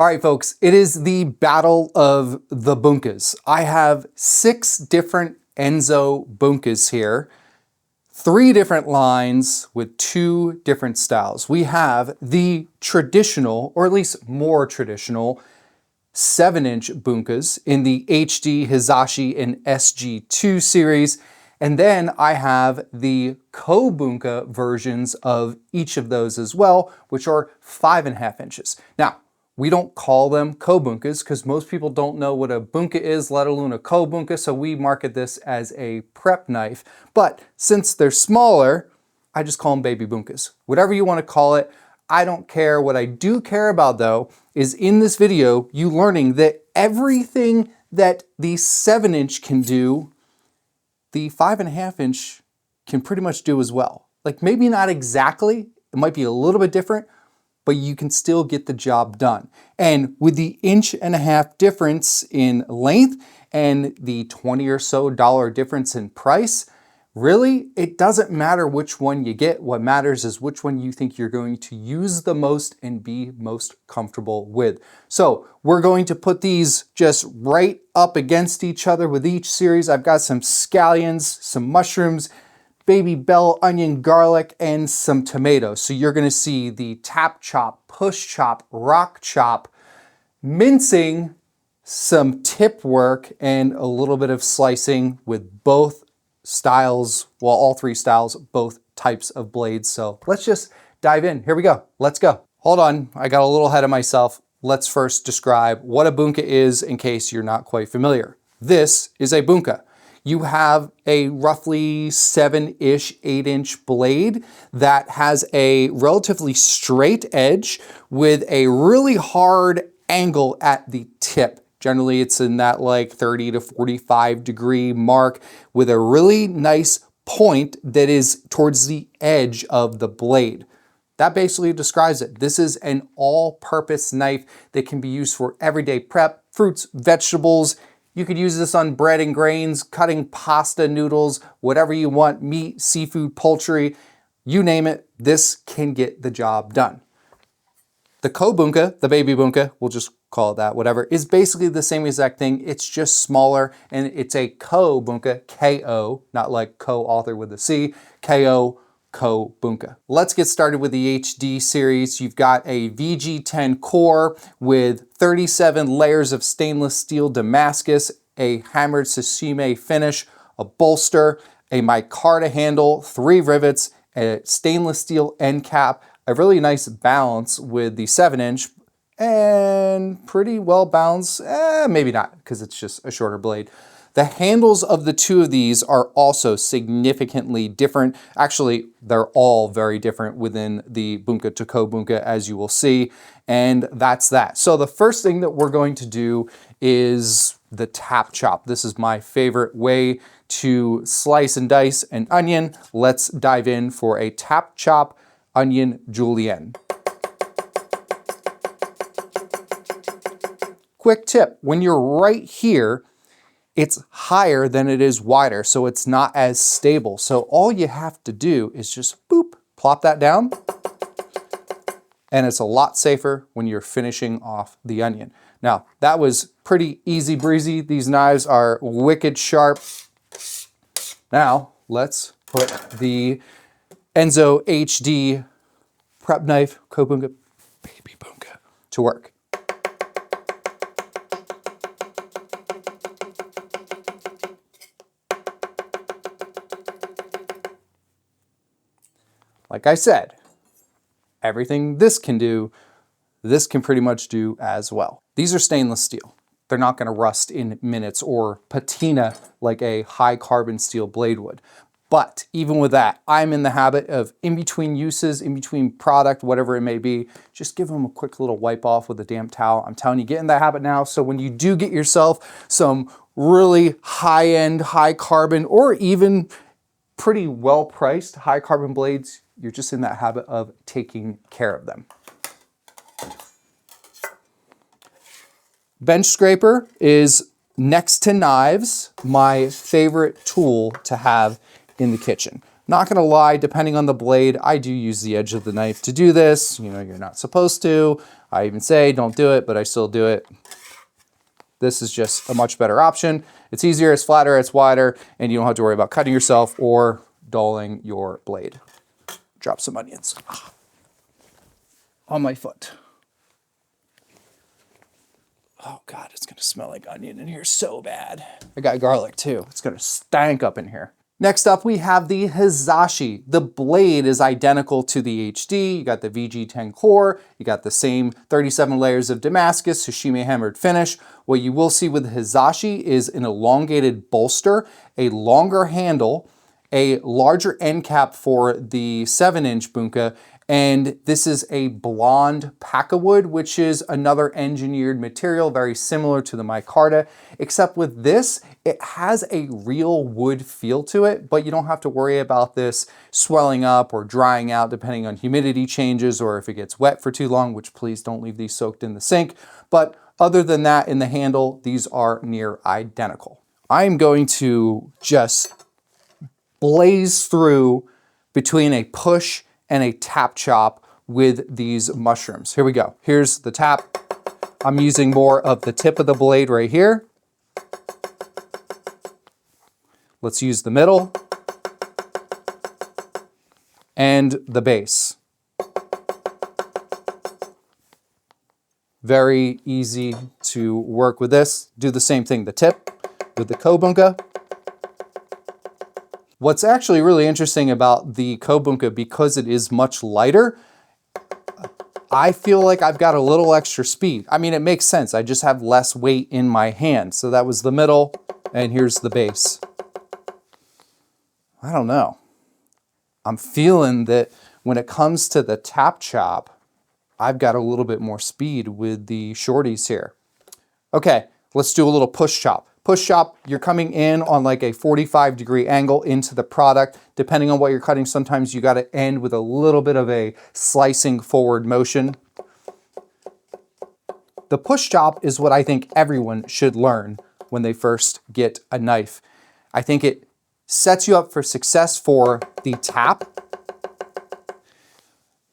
All right, folks, it is the battle of the bunkas. I have 6 different Enso bunkas here, 3 different lines with 2 different styles. We have the traditional, or at least more traditional, 7-inch bunkas in the HD Hasashi and SG2 series. And then I have the ko-bunka versions of each of those as well, which are 5.5 inches. Now, we don't call them ko-bunkas because most people don't know what a bunka is, let alone a ko-bunka, so we market this as a prep knife. But since they're smaller, I just call them baby bunkas. Whatever you want to call it, I don't care. What I do care about though is in this video, you learning that everything that the 7-inch can do, the 5.5-inch can pretty much do as well. Like maybe not exactly, it might be a little bit different, but you can still get the job done. And with the 1.5 inch difference in length and the $20 or so difference in price, really, it doesn't matter which one you get. What matters is which one you think you're going to use the most and be most comfortable with. So we're going to put these just right up against each other with each series. I've got some scallions, some mushrooms, baby bell, onion, garlic, and some tomatoes. So you're gonna see the tap chop, push chop, rock chop, mincing, some tip work, and a little bit of slicing with both styles, well, all 3 styles, both types of blades. So let's just dive in. Here we go. Let's go. Hold on, I got a little ahead of myself. Let's first describe what a bunka is in case you're not quite familiar. This is a bunka. You have a roughly 7-ish, 8-inch blade that has a relatively straight edge with a really hard angle at the tip. Generally, it's in that like 30 to 45 degree mark with a really nice point that is towards the edge of the blade. That basically describes it. This is an all-purpose knife that can be used for everyday prep, fruits, vegetables. You could use this on bread and grains, cutting pasta, noodles, whatever you want, meat, seafood, poultry, you name it, this can get the job done. The ko-bunka, the baby bunka, we'll just call it that, whatever, is basically the same exact thing. It's just smaller and it's a ko-bunka, K-O, not like co-author with a C, K-O, ko-bunka. Let's get started with the HD series. You've got a VG10 core with 37 layers of stainless steel Damascus, a hammered sashimi finish, a bolster, a micarta handle, 3 rivets, a stainless steel end cap, a really nice balance with the 7-inch, and pretty well balanced, maybe not because it's just a shorter blade. The handles of the 2 of these are also significantly different. Actually, they're all very different within the bunka to ko-bunka, as you will see, and that's that. So the first thing that we're going to do is the tap chop. This is my favorite way to slice and dice an onion. Let's dive in for a tap chop onion julienne. Quick tip, when you're right here, it's higher than it is wider, so it's not as stable. So all you have to do is just boop, plop that down, and it's a lot safer when you're finishing off the onion. Now, that was pretty easy breezy. These knives are wicked sharp. Now, let's put the Enso HD prep knife, ko-bunka, baby bunka, to work. Like I said, everything this can do, this can pretty much do as well. These are stainless steel. They're not gonna rust in minutes or patina like a high carbon steel blade would. But even with that, I'm in the habit of in between uses, in between product, whatever it may be, just give them a quick little wipe off with a damp towel. I'm telling you, get in that habit now. So when you do get yourself some really high-end, high carbon, or even pretty well-priced high carbon blades, you're just in that habit of taking care of them. Bench scraper is, next to knives, my favorite tool to have in the kitchen. Not gonna lie, depending on the blade, I do use the edge of the knife to do this. You know, you're not supposed to. I even say don't do it, but I still do it. This is just a much better option. It's easier, it's flatter, it's wider, and you don't have to worry about cutting yourself or dulling your blade. Drop some onions on my foot. Oh God, it's gonna smell like onion in here so bad. I got garlic too. It's gonna stank up in here. Next up, we have the Hasashi. The blade is identical to the HD. You got the VG10 core. You got the same 37 layers of Damascus, Hashime hammered finish. What you will see with the Hasashi is an elongated bolster, a longer handle, a larger end cap for the 7-inch Bunka, and this is a blonde Packawood, which is another engineered material very similar to the micarta, except with this, it has a real wood feel to it, but you don't have to worry about this swelling up or drying out depending on humidity changes or if it gets wet for too long, which please don't leave these soaked in the sink. But other than that, in the handle, these are near identical. I'm going to just blaze through between a push and a tap chop with these mushrooms. Here we go. Here's the tap. I'm using more of the tip of the blade right here. Let's use the middle and the base. Very easy to work with this. Do the same thing, the tip with the ko-bunka. What's actually really interesting about the ko-bunka, because it is much lighter, I feel like I've got a little extra speed. I mean, it makes sense. I just have less weight in my hand. So that was the middle, and here's the base. I don't know. I'm feeling that when it comes to the tap chop, I've got a little bit more speed with the shorties here. Okay, let's do a little push chop. Push chop, you're coming in on like a 45-degree angle into the product. Depending on what you're cutting, sometimes you gotta end with a little bit of a slicing forward motion. The push chop is what I think everyone should learn when they first get a knife. I think it sets you up for success for the tap.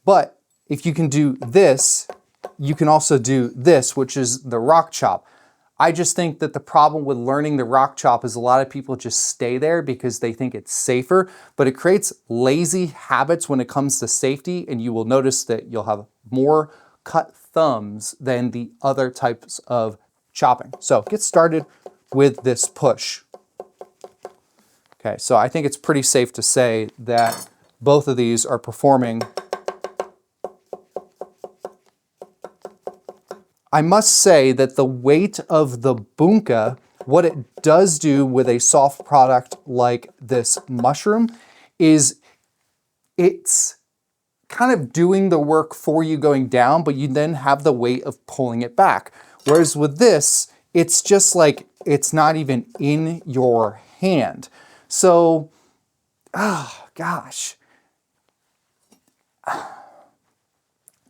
But if you can do this, you can also do this, which is the rock chop. I just think that the problem with learning the rock chop is a lot of people just stay there because they think it's safer, but it creates lazy habits when it comes to safety, and you will notice that you'll have more cut thumbs than the other types of chopping. So get started with this push. Okay, so I think it's pretty safe to say that both of these are performing. I must say that the weight of the Bunka, what it does do with a soft product like this mushroom is it's kind of doing the work for you going down, but you then have the weight of pulling it back. Whereas with this, it's just like, it's not even in your hand. So, gosh.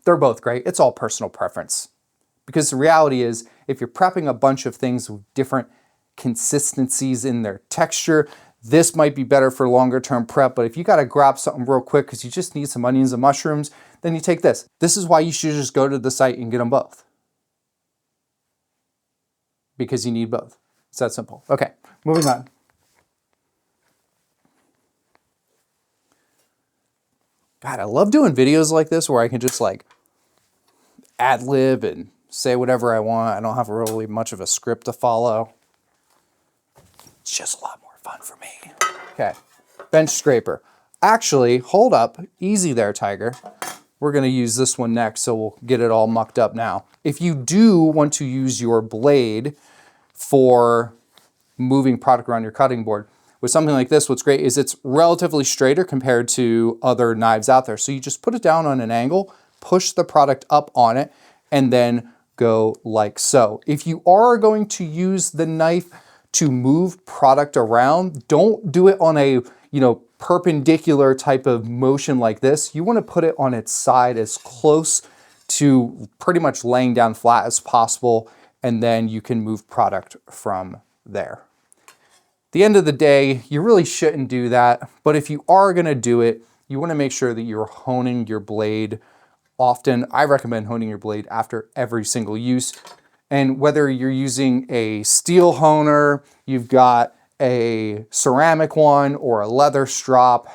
They're both great. It's all personal preference. Because the reality is, if you're prepping a bunch of things with different consistencies in their texture, this might be better for longer term prep. But if you got to grab something real quick because you just need some onions and mushrooms, then you take this. This is why you should just go to the site and get them both. Because you need both. It's that simple. Okay, moving on. God, I love doing videos like this where I can just like ad-lib and say whatever I want. I don't have really much of a script to follow. It's just a lot more fun for me. Okay, bench scraper. Actually, hold up, easy there, Tiger. We're gonna use this one next, so we'll get it all mucked up now. If you do want to use your blade for moving product around your cutting board, with something like this, what's great is it's relatively straighter compared to other knives out there. So you just put it down on an angle, push the product up on it, and then go like so. If you are going to use the knife to move product around, don't do it on a, perpendicular type of motion like this. You want to put it on its side as close to pretty much laying down flat as possible, and then you can move product from there. the end of the day, you really shouldn't do that. But if you are gonna do it, you wanna make sure that you're honing your blade often. I recommend honing your blade after every single use. And whether you're using a steel honer, you've got a ceramic one, or a leather strop,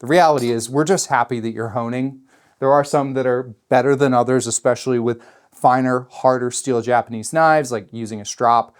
the reality is we're just happy that you're honing. There are some that are better than others, especially with finer, harder steel Japanese knives, like using a strop,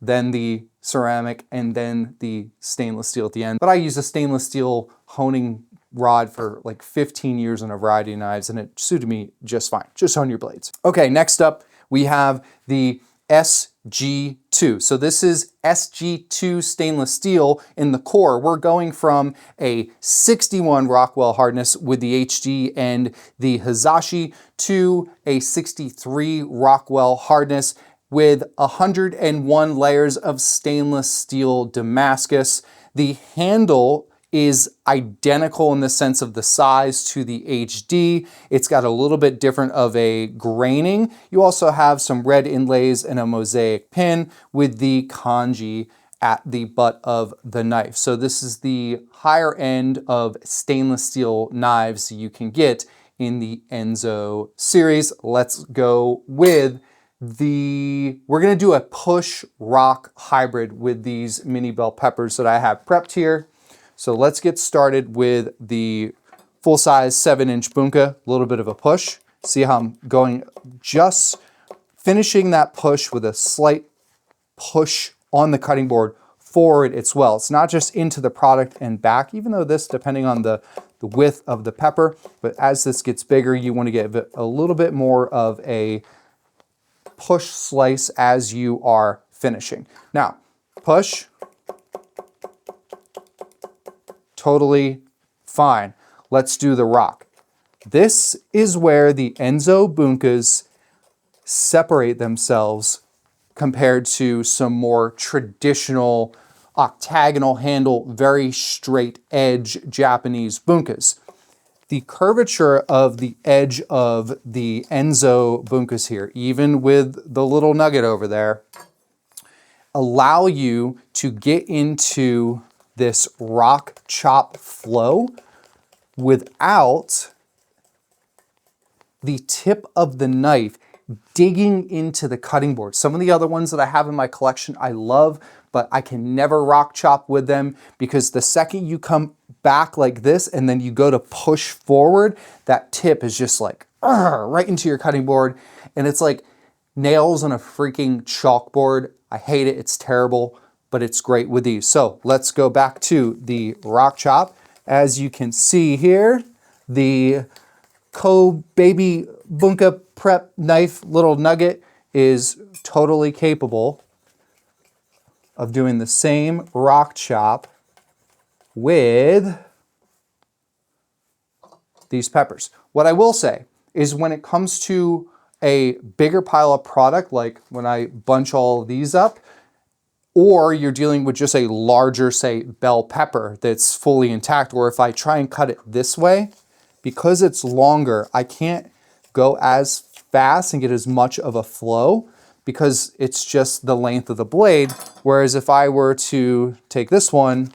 then the ceramic, and then the stainless steel at the end. But I use a stainless steel honing rod for like 15 years on a variety of knives, and it suited me just fine. Just hone your blades. Okay, next up, we have the SG2. So this is SG2 stainless steel in the core. We're going from a 61 Rockwell hardness with the HD and the Hasashi to a 63 Rockwell hardness with 101 layers of stainless steel Damascus. The handle is identical in the sense of the size to the HD. It's got a little bit different of a graining. You also have some red inlays and a mosaic pin with the kanji at the butt of the knife. So this is the higher end of stainless steel knives you can get in the Enso series. Let's go with we're gonna do a push rock hybrid with these mini bell peppers that I have prepped here. So let's get started with the full-size 7-inch bunka, a little bit of a push. See how I'm going, just finishing that push with a slight push on the cutting board forward as well. It's not just into the product and back, even though this, depending on the width of the pepper, but as this gets bigger, you want to get a little bit more of a push slice as you are finishing. Now, push. Totally fine. Let's do the rock. This is where the Enso Bunkas separate themselves compared to some more traditional octagonal handle, very straight edge Japanese bunkas. The curvature of the edge of the Enso Bunkas here, even with the little nugget over there, allow you to get into this rock chop flow without the tip of the knife digging into the cutting board. Some of the other ones that I have in my collection I love, but I can never rock chop with them because the second you come back like this and then you go to push forward, that tip is just like right into your cutting board, and it's like nails on a freaking chalkboard. I hate it, it's terrible, but it's great with these. So let's go back to the rock chop. As you can see here, the baby bunka prep knife little nugget is totally capable of doing the same rock chop with these peppers. What I will say is when it comes to a bigger pile of product, like when I bunch all of these up, or you're dealing with just a larger, say, bell pepper that's fully intact, or if I try and cut it this way, because it's longer, I can't go as fast and get as much of a flow because it's just the length of the blade. Whereas if I were to take this one,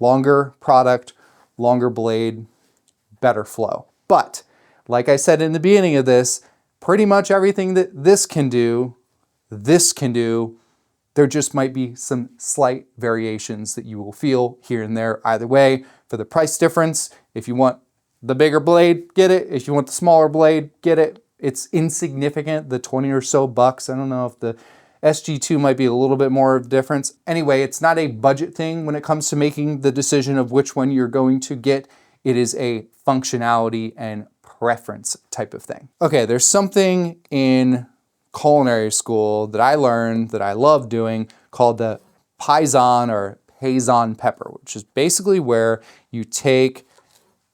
longer product, longer blade, better flow. But like I said in the beginning of this, pretty much everything that this can do, there just might be some slight variations that you will feel here and there. Either way, for the price difference, if you want the bigger blade, get it. If you want the smaller blade, get it. It's insignificant, the 20 or so bucks. I don't know if the SG2 might be a little bit more of a difference. Anyway, it's not a budget thing when it comes to making the decision of which one you're going to get. It is a functionality and preference type of thing. Okay, there's something in culinary school that I learned that I love doing called the paisan or paisan pepper, which is basically where you take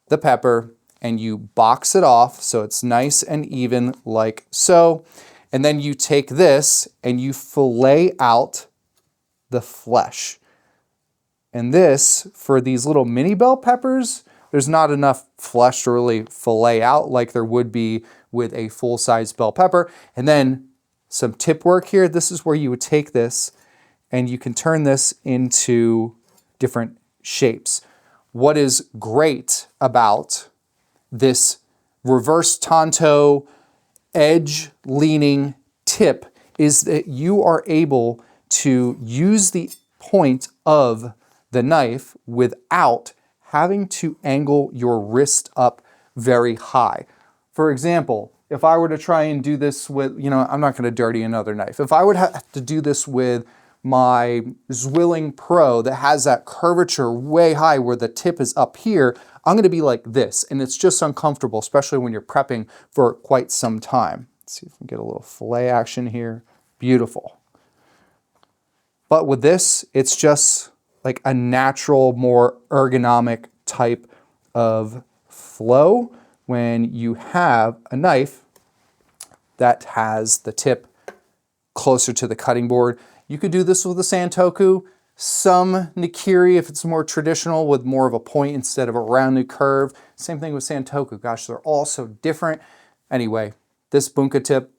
the pepper and you box it off so it's nice and even like so. And then you take this and you fillet out the flesh. And this, for these little mini bell peppers, there's not enough flesh to really fillet out like there would be with a full-size bell pepper. And then some tip work here. This is where you would take this and you can turn this into different shapes. What is great about this reverse tanto edge leaning tip is that you are able to use the point of the knife without having to angle your wrist up very high. For example, if I were to try and do this with, I'm not going to dirty another knife. If I would have to do this with my Zwilling Pro that has that curvature way high where the tip is up here, I'm going to be like this, and it's just uncomfortable, especially when you're prepping for quite some time. Let's see if we can get a little fillet action here. Beautiful. But with this, it's just like a natural, more ergonomic type of flow when you have a knife that has the tip closer to the cutting board. You could do this with a Santoku, some Nikiri if it's more traditional with more of a point instead of a rounded curve. Same thing with Santoku. Gosh, they're all so different. Anyway, this Bunka tip,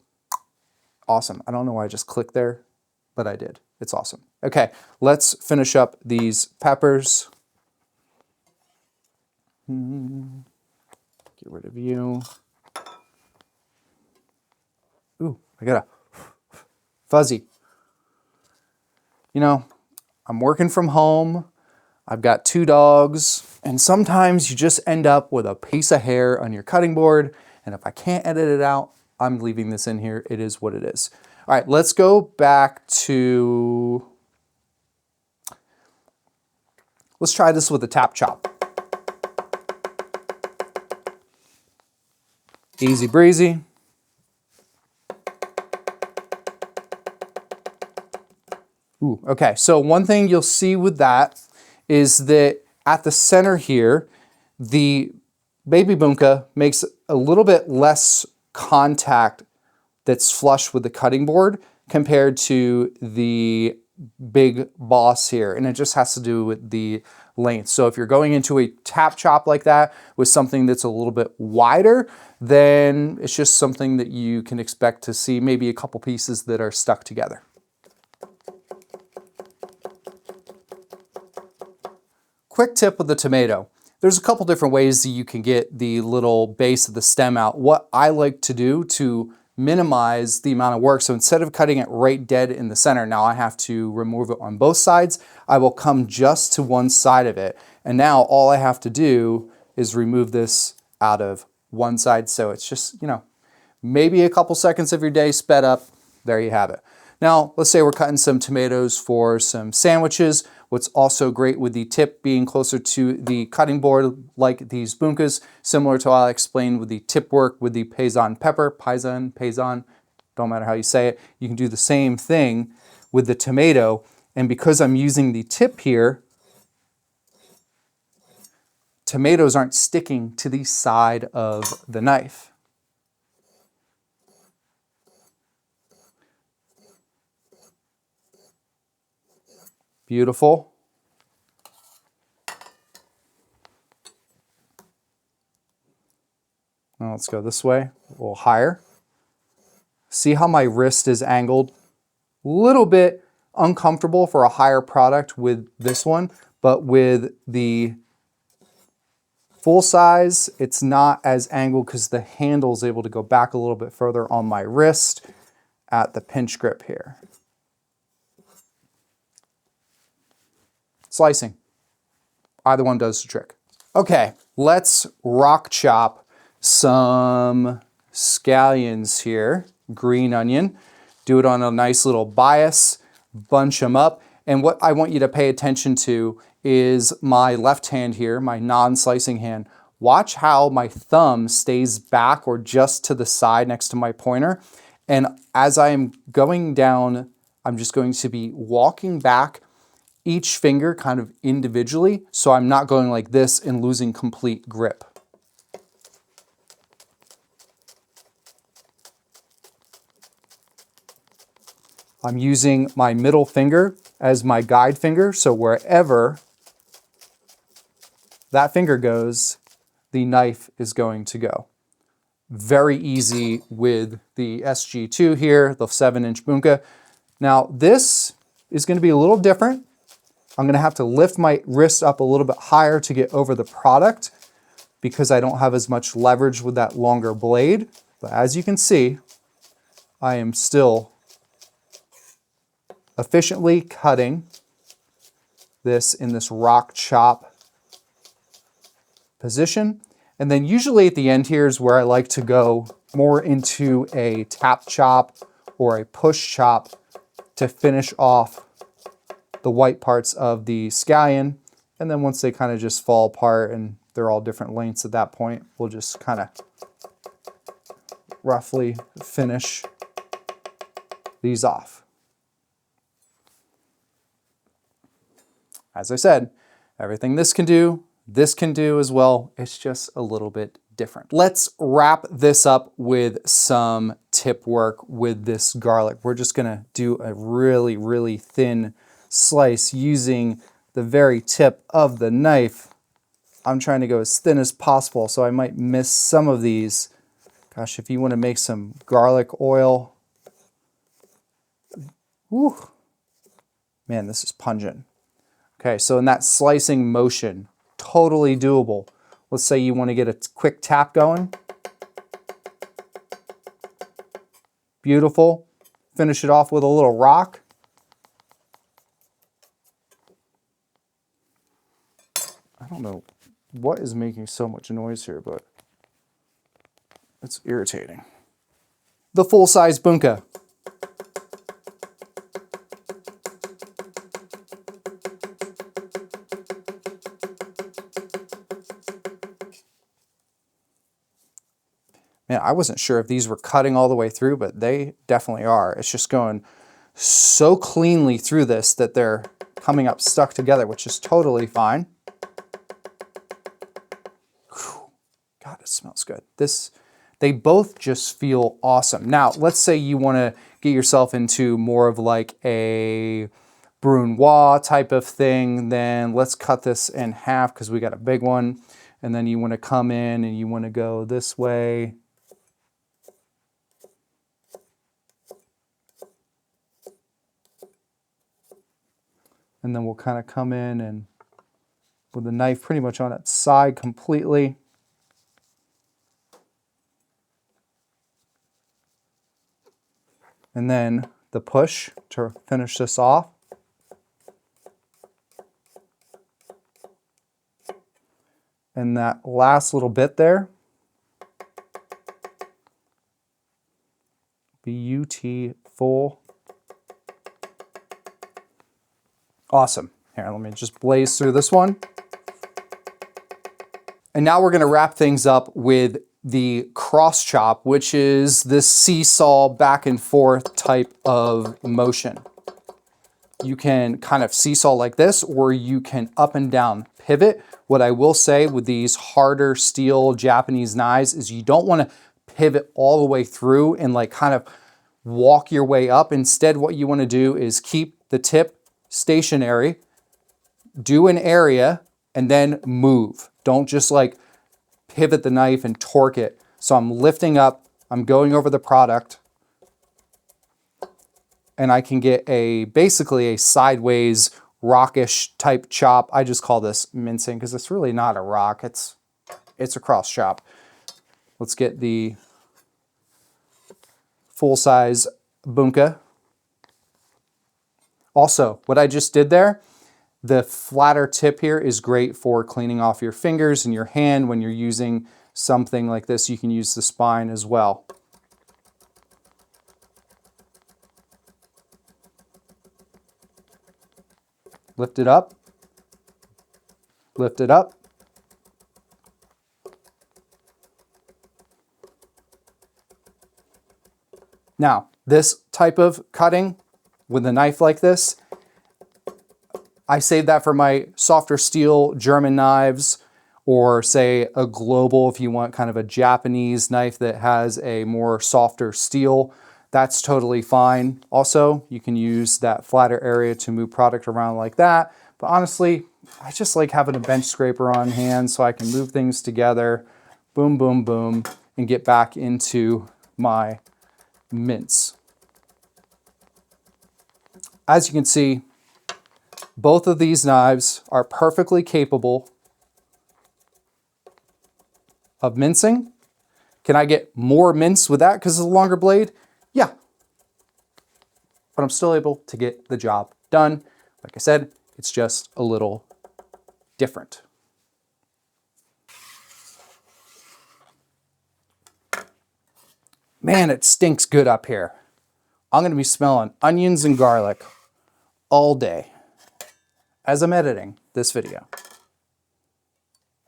awesome. I don't know why I just clicked there, but I did. It's awesome. Okay, let's finish up these peppers. Get rid of you. Ooh, I got a fuzzy. I'm working from home. I've got 2 dogs, and sometimes you just end up with a piece of hair on your cutting board, and if I can't edit it out, I'm leaving this in here. It is what it is. All right, let's go back to, let's try this with a tap chop. Easy breezy. Ooh, okay, so one thing you'll see with that is that at the center here, the baby bunka makes a little bit less contact that's flush with the cutting board compared to the big boss here, and it just has to do with the length. So if you're going into a tap chop like that with something that's a little bit wider, then it's just something that you can expect to see maybe a couple pieces that are stuck together. Quick tip with the tomato. There's a couple different ways that you can get the little base of the stem out. What I like to do to minimize the amount of work, so instead of cutting it right dead in the center, now I have to remove it on both sides, I will come just to one side of it. And now all I have to do is remove this out of one side. So it's just, maybe a couple seconds of your day sped up. There you have it. Now, let's say we're cutting some tomatoes for some sandwiches. What's also great with the tip being closer to the cutting board, like these bunkas, similar to what I explained with the tip work with the paisan pepper, paisan, don't matter how you say it. You can do the same thing with the tomato. And because I'm using the tip here, tomatoes aren't sticking to the side of the knife. Beautiful. Now let's go this way, a little higher. See how my wrist is angled? A little bit uncomfortable for a higher product with this one, but with the full size, it's not as angled because the handle is able to go back a little bit further on my wrist at the pinch grip here. Slicing. Either one does the trick. Okay, let's rock chop some scallions here. Green onion. Do it on a nice little bias. Bunch them up. And what I want you to pay attention to is my left hand here, my non-slicing hand. Watch how my thumb stays back or just to the side next to my pointer. And as I'm going down, I'm just going to be walking back each finger kind of individually, so I'm not going like this and losing complete grip. I'm using my middle finger as my guide finger, so wherever that finger goes, the knife is going to go. very easy with the SG2 here, the 7-inch Bunka. Now this is going to be a little different. I'm going to have to lift my wrist up a little bit higher to get over the product because I don't have as much leverage with that longer blade. But as you can see, I am still efficiently cutting this in this rock chop position. And then usually at the end here is where I like to go more into a tap chop or a push chop to finish off the white parts of the scallion. And then once they kind of just fall apart and they're all different lengths at that point, we'll just kind of roughly finish these off. As I said, everything this can do as well. It's just a little bit different. Let's wrap this up with some tip work with this garlic. We're just gonna do a really, really thin slice using the very tip of the knife. I'm trying to go as thin as possible, so I might miss some of these. Gosh, if you want to make some garlic oil, whew, man, this is pungent. Okay, so in that slicing motion, totally doable. Let's say you want to get a quick tap going. Beautiful. Finish it off with a little rock. I don't know what is making so much noise here, but it's irritating. The full-size bunka. Man, I wasn't sure if these were cutting all the way through, but they definitely are. It's just going so cleanly through this that they're coming up stuck together, which is totally fine. Whew. God, it smells good. They both just feel awesome. Now, let's say you want to get yourself into more of like a brunoise type of thing, then let's cut this in half because we got a big one. And then you want to come in and you want to go this way. And then we'll kind of come in and with the knife pretty much on its side completely. And then the push to finish this off. And that last little bit there, beautiful. Awesome. Here, let me just blaze through this one. And now we're going to wrap things up with the cross chop, which is this seesaw back and forth type of motion. You can kind of seesaw like this, or you can up and down pivot. What I will say with these harder steel Japanese knives is you don't want to pivot all the way through and like kind of walk your way up. Instead, what you want to do is keep the tip stationary, do an area, and then move. Don't just like pivot the knife and torque it. So I'm lifting up, I'm going over the product, and I can get basically a sideways rockish type chop. I just call this mincing because it's really not a rock, it's a cross chop. Let's get the full-size bunka. Also, what I just did there, the flatter tip here is great for cleaning off your fingers and your hand when you're using something like this. You can use the spine as well. Lift it up, lift it up. Now, this type of cutting with a knife like this, I save that for my softer steel German knives, or say a global if you want kind of a Japanese knife that has a more softer steel. That's totally fine. Also, you can use that flatter area to move product around like that. But honestly, I just like having a bench scraper on hand so I can move things together. Boom, boom, boom. and get back into my mince. As you can see, both of these knives are perfectly capable of mincing. Can I get more mince with that because it's a longer blade? Yeah. But I'm still able to get the job done. Like I said, it's just a little different. Man, it stinks good up here. I'm gonna be smelling onions and garlic all day as I'm editing this video.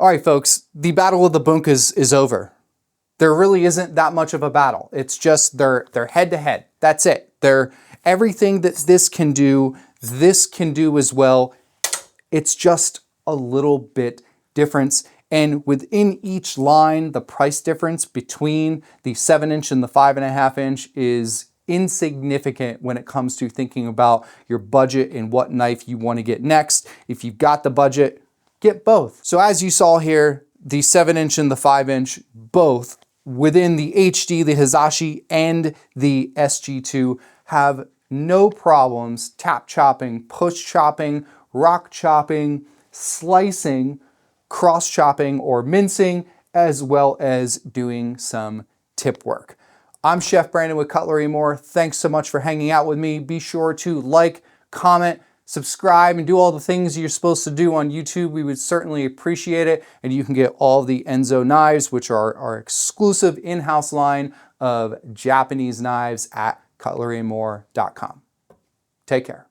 All right, folks, the battle of the bunkas is over. There really isn't that much of a battle. It's just they're head to head. That's it. They're everything that this can do as well. It's just a little bit difference. And within each line, the price difference between the 7-inch and the 5.5-inch is insignificant when it comes to thinking about your budget and what knife you want to get next. If you've got the budget, get both. So as you saw here, the 7-inch and the 5-inch, both within the HD, the Hasashi, and the SG2 have no problems tap chopping, push chopping, rock chopping, slicing, cross chopping or mincing, as well as doing some tip work. I'm Chef Brandon with Cutlery More. Thanks so much for hanging out with me. Be sure to like, comment, subscribe, and do all the things you're supposed to do on YouTube. We would certainly appreciate it. And you can get all the Enso knives, which are our exclusive in-house line of Japanese knives at cutlerymore.com. Take care.